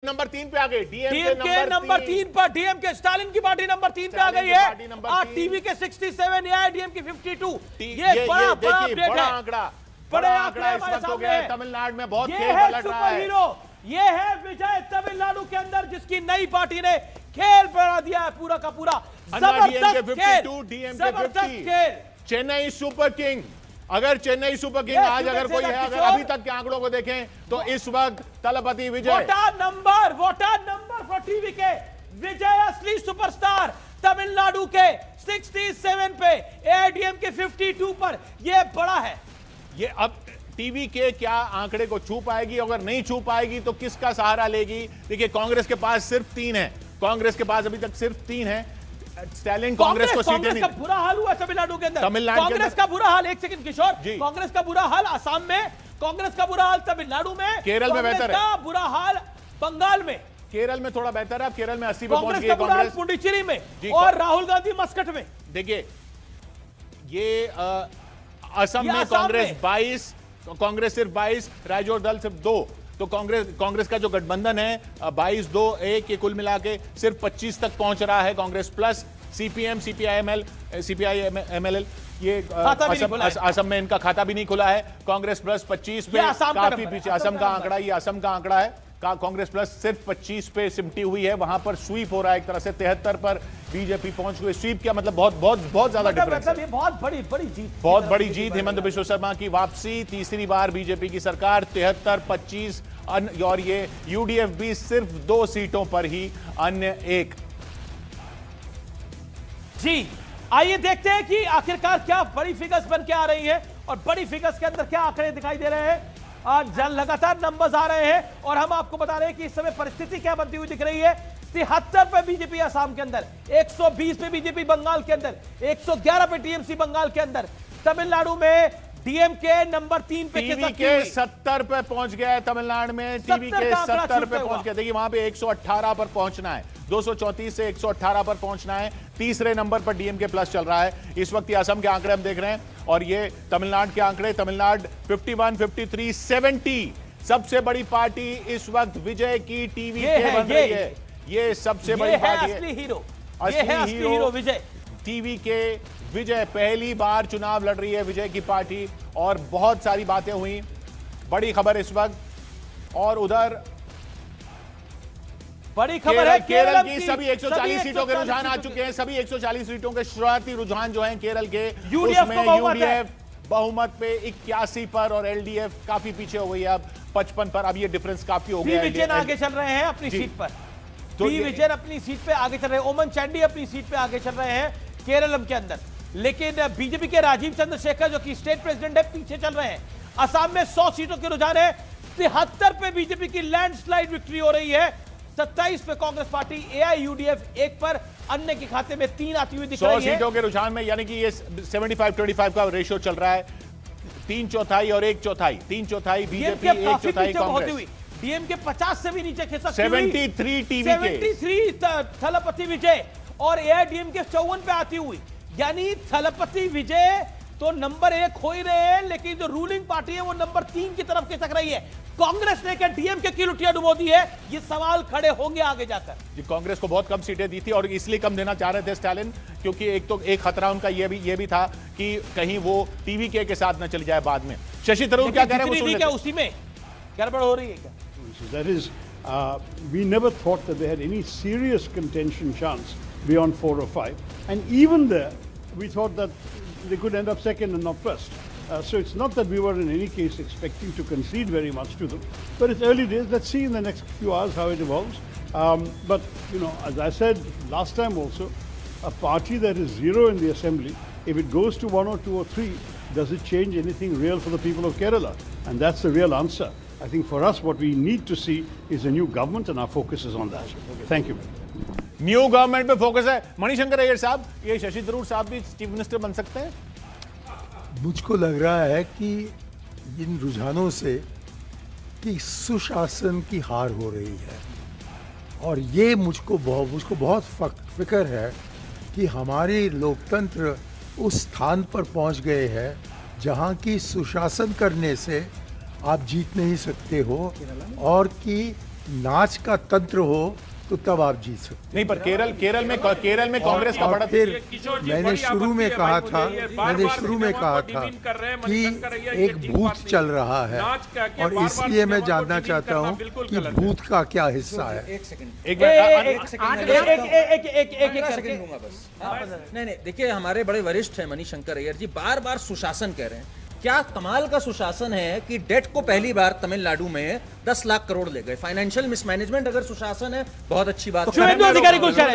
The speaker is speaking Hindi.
नंबर 3 पे आ गए। डीएमके नंबर 3 पर, डीएमके स्टालिन की पार्टी नंबर 3 पे आ गई है। टीवी के 67, एआईएडीएम की 52। ये बड़ा अपडेट है, आंकड़ा, बड़े आंकड़े इस वक्त हो गया है। तमिलनाडु में बहुत खेल पलट रहा है। ये है विजय तमिलनाडु के अंदर, जिसकी नई पार्टी ने खेल बढ़ा दिया है पूरा का पूरा। जबरदस्त खेल। चेन्नई सुपर किंग, अगर चेन्नई सुपर किंग आज अगर कोई है, अगर अभी तक के आंकड़ों को देखें तो इस वक्त Thalapathy Vijay. What a number for TV के विजय, असली सुपरस्टार। तमिलनाडु के 67 पे, एआईएडीएम के 52 पर। ये बड़ा है। ये अब टीवी के क्या आंकड़े को छू पाएगी? अगर नहीं छू पाएगी तो किसका सहारा लेगी? देखिए, कांग्रेस के पास सिर्फ 3 है। कांग्रेस के पास अभी तक सिर्फ 3 है। स्टालिन कांग्रेस को सीटें नहीं। का बुरा हाल हुआ तमिलनाडु के अंदर। कांग्रेस का बुरा हाल, एक सेकंड किशोर, कांग्रेस का बुरा हाल असम में, कांग्रेस का बुरा हाल तमिलनाडु में, केरल में बेहतर है, बुरा हाल बंगाल में, केरल में थोड़ा बेहतर है। केरल में 80 पे पहुंच गई है कांग्रेस, पुडुचेरी में, और राहुल गांधी मस्कट में। देखिए, ये असम में कांग्रेस 22, कांग्रेस सिर्फ 22, राजौर दल सिर्फ 2। तो कांग्रेस का जो गठबंधन है 22-2-1 ये कुल मिला के सिर्फ 25 तक पहुंच रहा है। कांग्रेस प्लस सीपीएम, सीपीआई-एमएल ये असम में इनका खाता भी नहीं खुला है। कांग्रेस प्लस 25 पे काफी पीछे। असम का आंकड़ा, ये असम का आंकड़ा है। कांग्रेस प्लस सिर्फ 25 पे सिमटी हुई है। वहां पर स्वीप हो रहा है एक तरह से। 73 पर बीजेपी पहुंच गई। स्वीप क्या मतलब? बहुत ज्यादा डिफरेंस है। बहुत बड़ी जीत, बहुत बड़ी जीत। हेमंत बिश्व शर्मा की वापसी, तीसरी बार बीजेपी की सरकार। 73-25 और ये यूडीएफ भी सिर्फ 2 सीटों पर ही, अन्य 1। जी, आइए देखते हैं कि आखिरकार क्या बड़ी फिगर्स बन के आ रही है और बड़ी फिगर्स के अंदर क्या आंकड़े दिखाई दे रहे हैं। आज लगातार नंबर्स आ रहे हैं और हम आपको बता रहे हैं कि इस समय परिस्थिति क्या बनती हुई दिख रही है। 73 पे बीजेपी असम के अंदर, 120 पे बीजेपी बंगाल के अंदर, 111 पे टीएमसी बंगाल के अंदर। तमिलनाडु में डीएमके नंबर 3 पे, टीवी के 70 पे पहुंच गया है तमिलनाडु में। टीवी के 70 पे पहुंच गया। देखिए, वहां पे 118 पर पहुंचना है, 234 से 118 पर पहुंचना है। तीसरे नंबर पर डीएमके प्लस चल रहा है इस वक्त। ये असम के आंकड़े हम देख रहे हैं और ये तमिलनाडु के आंकड़े। तमिलनाडु 51, 53, 70 सबसे बड़ी पार्टी इस वक्त विजय की टीवी के बन रही है। ये सबसे बड़ी पार्टी है। असली हीरो विजय, टीवी के विजय। पहली बार चुनाव लड़ रही है विजय की पार्टी और बहुत सारी बातें हुई। बड़ी खबर इस वक्त। और उधर बड़ी खबर है केरल की सभी 140 सीटों के रुझान आ चुके हैं। सभी 140 सीटों के शुरुआती रुझान जो हैं केरल के, उसमें यूडीएफ बहुमत पे 81 पर और एलडीएफ काफी पीछे हो गई है अब 55 पर। अब ये डिफरेंस काफी हो गया है। विजयन आगे चल रहे हैं अपनी सीट पर। विजयन अपनी सीट पे आगे चल रहे हैं। ओमन चांडी अपनी सीट पे आगे चल रहे हैं केरलम के अंदर। लेकिन बीजेपी के राजीव चंद्रशेखर जो कि स्टेट प्रेसिडेंट है, पीछे चल रहे हैं। असम में 100 सीटों के रुझान है। 73 पे बीजेपी की लैंडस्लाइड विक्ट्री हो रही है। 27 पे कांग्रेस पार्टी, एआईयूडीएफ 1 पर, अन्य के खाते में 3 आती हुई दिख रही है। 100 सीटों के रुझान में, यानी कि ये 75-25 का रेशियो चल रहा है। 3/4 और 1/4, 3/4 बीजेपी, 1/4 कांग्रेस। डीएमके 50 से भी नीचे खिसक 73 टीवी के, 73 थलपति विजय और एआईएडीएम के 54 पे आती हुई। यानी थलपति विजय तो नंबर 1 हो ही रहे हैं, लेकिन जो रूलिंग पार्टी है वो नंबर 3 की तरफ खिसक रही है। कांग्रेस ने क्या डीएमके की लुटिया डुबो दी है? ये सवाल खड़े होंगे आगे जाकर। जी, कांग्रेस को बहुत कम सीटें दी थी और इसलिए कम देना चाह रहे थे स्टालिन, क्योंकि एक खतरा उनका ये भी था कि कहीं वो टीवी के साथ न चली जाए बाद में। शशि थरूर क्या कह रहे हैं? क्या उसी में गड़बड़ हो रही है क्या? That is, we never thought that they had any serious contention chance beyond 4 or 5, and even there, we thought that they could end up second and not first. So it's not that we were in any case expecting to concede very much to them, but it's early days. Let's see in the next few hours how it evolves. But you know, as I said last time also, a party that is 0 in the assembly, if it goes to 1 or 2 or 3, does it change anything real for the people of Kerala? And that's the real answer. I think for us, what we need to see is a new government, and our focus is on that. Thank you. New government पे फोकस है। मणिशंकर अय्यर साहब, ये शशि थरूर साहब भी चीफ मिनिस्टर बन सकते हैं? मुझको लग रहा है कि इन रुझानों से कि सुशासन की हार हो रही है और ये मुझको बहुत फिक्र है कि हमारे लोकतंत्र उस स्थान पर पहुंच गए हैं जहां की सुशासन करने से आप जीत नहीं सकते हो और कि नाच का तंत्र हो तो तब आप जीत सकते नहीं, पर केरल में कांग्रेस का और बड़ा फिर किशोर जी, मैंने बड़ी शुरू आपत्ति में है कहा भाई, था मुझे ये बार-बार सिनेमा को डिमीन कर रहे हैं कि मणिशंकर अय्यर, ये एक ठीक भूत बात चल नहीं। रहा है नाच का क्या और बार-बार इसलिए मैं सिनेमा को जानना डिमीन चाहता करना हूँ बिल्कुल कि गलत है। भूत का क्या हिस्सा है। एक एक सेकंड दूंगा बस। नहीं नहीं, देखिए हमारे बड़े वरिष्ठ हैं मणिशंकर अय्यर जी, बार बार सुशासन कह रहे हैं। क्या कमाल का सुशासन है कि डेट को पहली बार तमिलनाडु में 10 लाख करोड़ ले गए। फाइनेंशियल मिसमैनेजमेंट अगर सुशासन है, बहुत अच्छी बात है। शुभेंदु अधिकारी गुलशन है।